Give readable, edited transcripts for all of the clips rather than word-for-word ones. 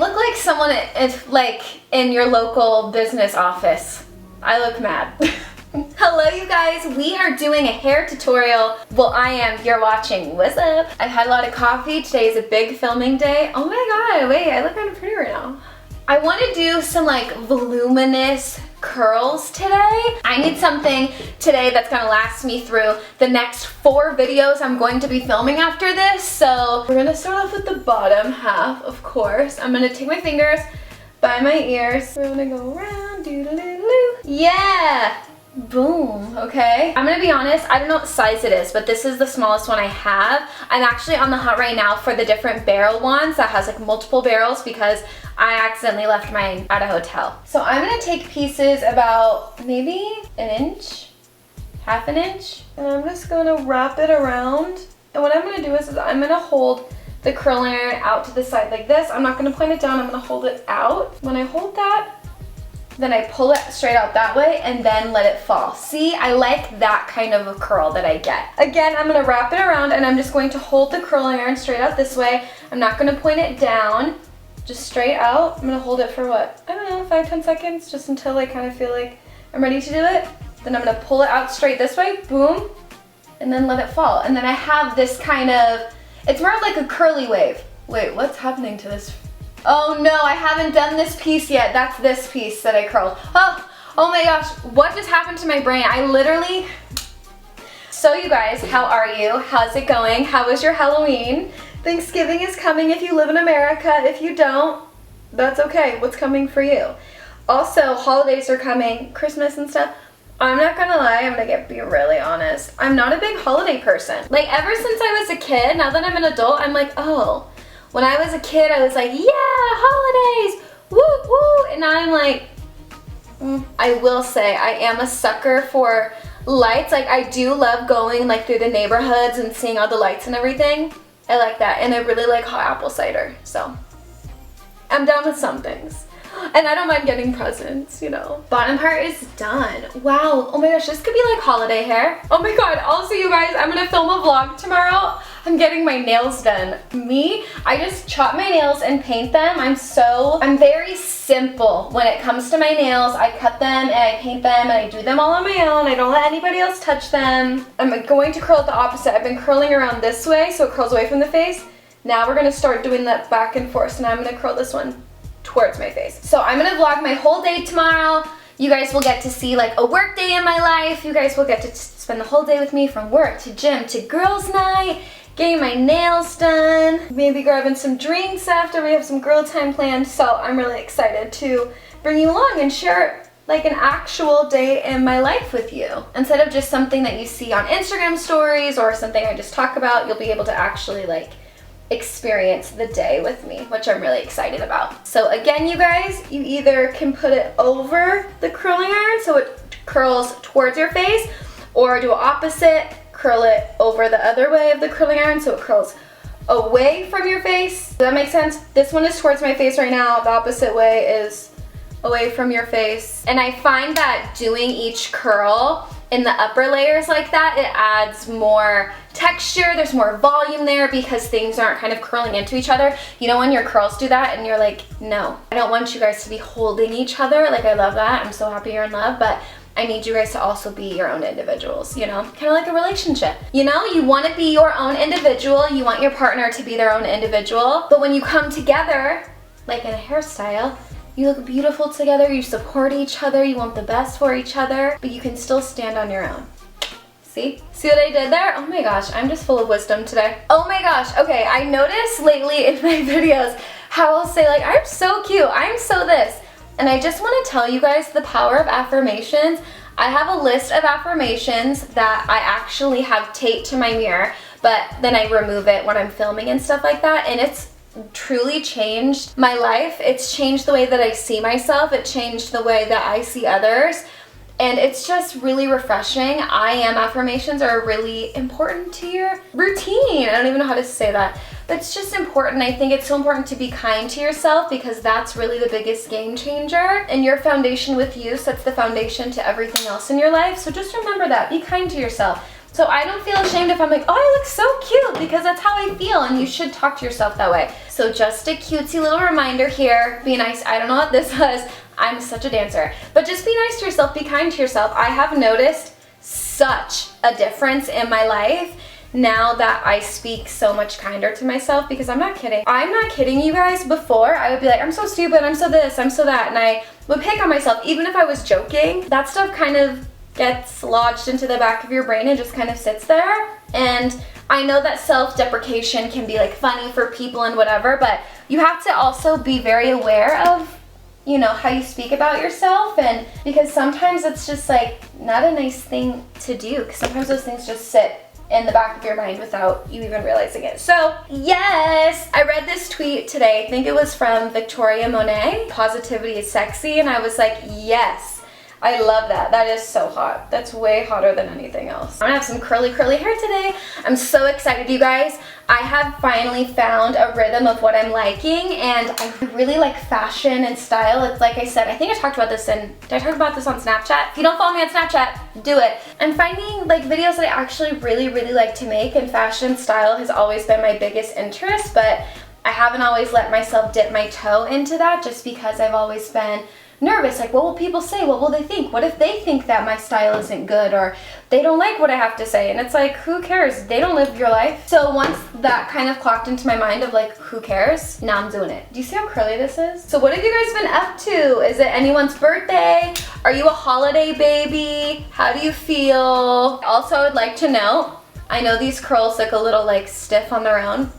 look like someone if like in your local business office. I look mad. Hello you guys, we are doing a hair tutorial. Well, I am, you're watching. What's up? I've had a lot of coffee. Today is a big filming day. Oh my god, wait, I look kind of pretty right now. I want to do some like voluminous curls today. I need something today that's gonna last me through the next 4 videos I'm going to be filming after this. So we're gonna start off with the bottom half, of course. I'm gonna take my fingers by my ears. We're gonna go around, doo-doo-doo-doo. Yeah! Boom, okay. I'm gonna be honest, I don't know what size it is, but this is the smallest one I have. I'm actually on the hunt right now for the different barrel ones that has like multiple barrels because I accidentally left mine at a hotel. So I'm gonna take pieces about maybe an inch, half an inch, and I'm just gonna wrap it around. And what I'm gonna do is I'm gonna hold the curling iron out to the side like this. I'm not gonna point it down, I'm gonna hold it out. When I hold that, then I pull it straight out that way and then let it fall. See, I like that kind of a curl that I get. Again, I'm gonna wrap it around and I'm just going to hold the curling iron straight out this way. I'm not gonna point it down, just straight out. I'm gonna hold it for what? I don't know, 5-10 seconds, just until I kind of feel like I'm ready to do it. Then I'm gonna pull it out straight this way, boom, and then let it fall. And then I have this kind of, it's more like a curly wave. Wait, what's happening to this? Oh no, I haven't done this piece yet. That's this piece that I curled. Oh my gosh, what just happened to my brain? I literally... So you guys, how are you? How's it going? How was your Halloween? Thanksgiving is coming if you live in America. If you don't, that's okay. What's coming for you? Also, holidays are coming, Christmas and stuff. I'm not gonna lie, I'm gonna be really honest. I'm not a big holiday person. Like ever since I was a kid, now that I'm an adult, I'm like, oh. When I was a kid, I was like, yeah, holidays, woo woo, and now I'm like, I will say I am a sucker for lights. Like I do love going like through the neighborhoods and seeing all the lights and everything. I like that, and I really like hot apple cider, so I'm down with some things. And I don't mind getting presents, you know. Bottom part is done. Wow, oh my gosh, this could be like holiday hair. Oh my god, also you guys, I'm gonna film a vlog tomorrow. I'm getting my nails done. Me, I just chop my nails and paint them. I'm very simple when it comes to my nails. I cut them and I paint them and I do them all on my own. I don't let anybody else touch them. I'm going to curl it the opposite. I've been curling around this way so it curls away from the face. Now we're gonna start doing that back and forth. So now I'm gonna curl this one towards my face. So I'm gonna vlog my whole day tomorrow. You guys will get to see like a work day in my life. You guys will get to spend the whole day with me, from work to gym to girls night, getting my nails done, maybe grabbing some drinks after. We have some girl time planned. So I'm really excited to bring you along and share like an actual day in my life with you. Instead of just something that you see on Instagram stories or something I just talk about, you'll be able to actually like experience the day with me, which I'm really excited about. So again, you guys, you either can put it over the curling iron so it curls towards your face, or do opposite, curl it over the other way of the curling iron so it curls away from your face. Does that make sense? This one is towards my face right now, the opposite way is away from your face. And I find that doing each curl in the upper layers like that, it adds more texture, there's more volume there because things aren't kind of curling into each other. You know when your curls do that and you're like, no, I don't want you guys to be holding each other. Like I love that, I'm so happy you're in love, but I need you guys to also be your own individuals, you know? Kind of like a relationship. You know, you want to be your own individual, you want your partner to be their own individual, but when you come together, like in a hairstyle, you look beautiful together, you support each other, you want the best for each other, but you can still stand on your own. See? See what I did there? Oh my gosh, I'm just full of wisdom today. Oh my gosh, okay, I noticed lately in my videos how I'll say like, I'm so cute, I'm so this. And I just want to tell you guys the power of affirmations. I have a list of affirmations that I actually have taped to my mirror, but then I remove it when I'm filming and stuff like that, and it's truly changed my life. It's changed the way that I see myself. It changed the way that I see others. And it's just really refreshing. I am affirmations are really important to your routine. I don't even know how to say that. But it's just important. I think it's so important to be kind to yourself because that's really the biggest game changer. And your foundation with you sets the foundation to everything else in your life. So just remember that. Be kind to yourself. So I don't feel ashamed if I'm like, oh, I look so cute, because that's how I feel, and you should talk to yourself that way. So just a cutesy little reminder here, be nice. I don't know what this was. I'm such a dancer. But just be nice to yourself, be kind to yourself. I have noticed such a difference in my life now that I speak so much kinder to myself, because I'm not kidding. I'm not kidding, you guys. Before, I would be like, I'm so stupid, I'm so this, I'm so that, and I would pick on myself even if I was joking. That stuff kind of gets lodged into the back of your brain and just kind of sits there. And I know that self-deprecation can be like funny for people and whatever, but you have to also be very aware of, you know, how you speak about yourself, and because sometimes it's just like not a nice thing to do, because sometimes those things just sit in the back of your mind without you even realizing it. So yes, I read this tweet today. I think it was from Victoria Monet. Positivity is sexy, and I was like, yes. I love that. That is so hot. That's way hotter than anything else. I'm gonna have some curly hair today. I'm so excited, you guys. I have finally found a rhythm of what I'm liking, and I really like fashion and style. It's like I said, I think I talked about this did I talk about this on Snapchat? If you don't follow me on Snapchat, do it. I'm finding like videos that I actually really like to make, and fashion style has always been my biggest interest, but I haven't always let myself dip my toe into that, just because I've always been nervous, like what will people say, what will they think, what if they think that my style isn't good, or they don't like what I have to say, and it's like, who cares, they don't live your life. So once that kind of clocked into my mind of like, who cares, now I'm doing it. Do you see how curly this is? So what have you guys been up to? Is it anyone's birthday? Are you a holiday baby? How do you feel? Also, I would like to know, I know these curls look a little like stiff on their own.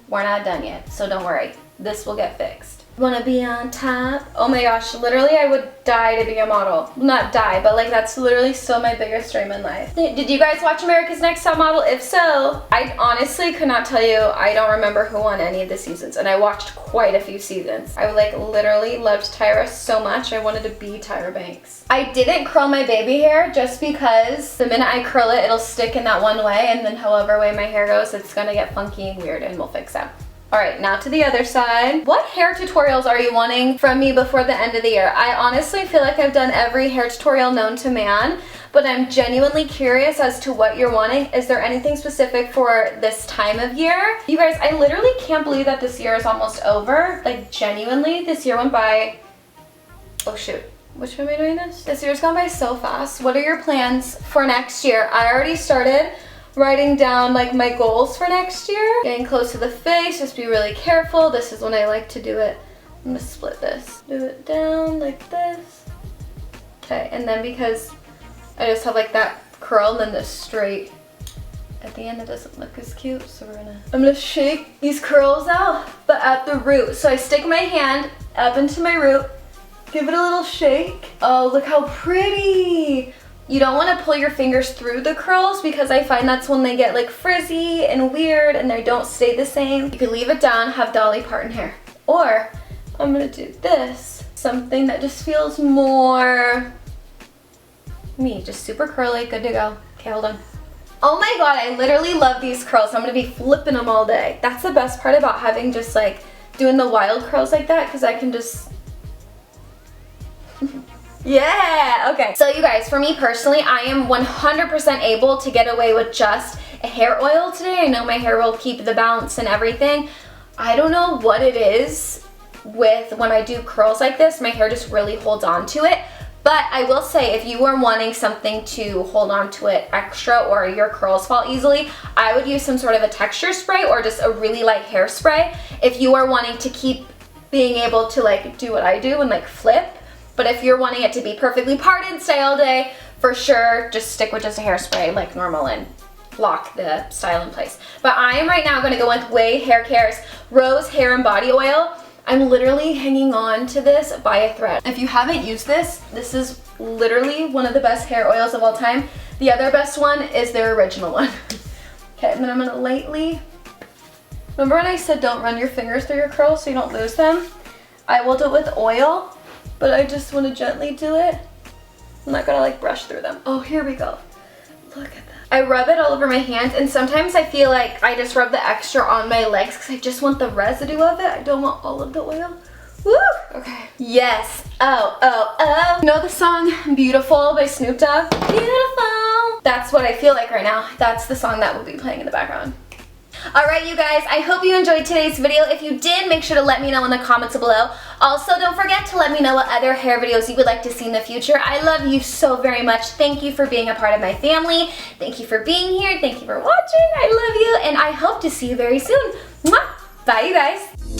We're not done yet, so don't worry, this will get fixed. Wanna be on top? Oh my gosh, literally I would die to be a model. Not die, but like that's literally still my biggest dream in life. Did you guys watch America's Next Top Model? If so, I honestly could not tell you. I don't remember who won any of the seasons, and I watched quite a few seasons. I like literally loved Tyra so much, I wanted to be Tyra Banks. I didn't curl my baby hair just because the minute I curl it, it'll stick in that one way, and then however way my hair goes, it's gonna get funky and weird, and we'll fix that. All right, now to the other side. What hair tutorials are you wanting from me before the end of the year? I honestly feel like I've done every hair tutorial known to man, but I'm genuinely curious as to what you're wanting. Is there anything specific for this time of year? You guys, I literally can't believe that this year is almost over. Like genuinely, this year went by, oh shoot. Which way am I doing this? This year's gone by so fast. What are your plans for next year? I already started writing down like my goals for next year. Getting close to the face, just be really careful. This is when I like to do it. I'm gonna split this. Do it down like this. Okay, and then because I just have like that curl and then this straight at the end, it doesn't look as cute, so I'm gonna shake these curls out, but at the root. So I stick my hand up into my root, give it a little shake. Oh, look how pretty. You don't want to pull your fingers through the curls, because I find that's when they get like frizzy and weird and they don't stay the same. You can leave it down, have Dolly Parton hair. Or I'm gonna do this, something that just feels more me, just super curly, good to go. Okay, hold on. Oh my god, I literally love these curls. I'm gonna be flipping them all day. That's the best part about having just like doing the wild curls like that, because I can just yeah, okay. So you guys, for me personally, I am 100% able to get away with just a hair oil today. I know my hair will keep the bounce and everything. I don't know what it is with when I do curls like this, my hair just really holds on to it. But I will say, if you are wanting something to hold on to it extra, or your curls fall easily, I would use some sort of a texture spray or just a really light hairspray if you are wanting to keep being able to like do what I do and like flip. But if you're wanting it to be perfectly parted, stay all day, for sure, just stick with just a hairspray like normal and lock the style in place. But I am right now going to go with Way Hair Care's Rose Hair and Body Oil. I'm literally hanging on to this by a thread. If you haven't used this, this is literally one of the best hair oils of all time. The other best one is their original one. Okay, and then I'm going to lightly, remember when I said don't run your fingers through your curls so you don't lose them? I will do it with oil, but I just want to gently do it. I'm not gonna like brush through them. Oh, here we go. Look at that. I rub it all over my hands, and sometimes I feel like I just rub the extra on my legs because I just want the residue of it. I don't want all of the oil. Woo! Okay. Yes. Oh, oh, oh. You know the song Beautiful by Snoop Dogg? Beautiful. That's what I feel like right now. That's the song that will be playing in the background. Alright you guys, I hope you enjoyed today's video. If you did, make sure to let me know in the comments below. Also, don't forget to let me know what other hair videos you would like to see in the future. I love you so very much. Thank you for being a part of my family. Thank you for being here. Thank you for watching. I love you, and I hope to see you very soon. Mwah! Bye you guys.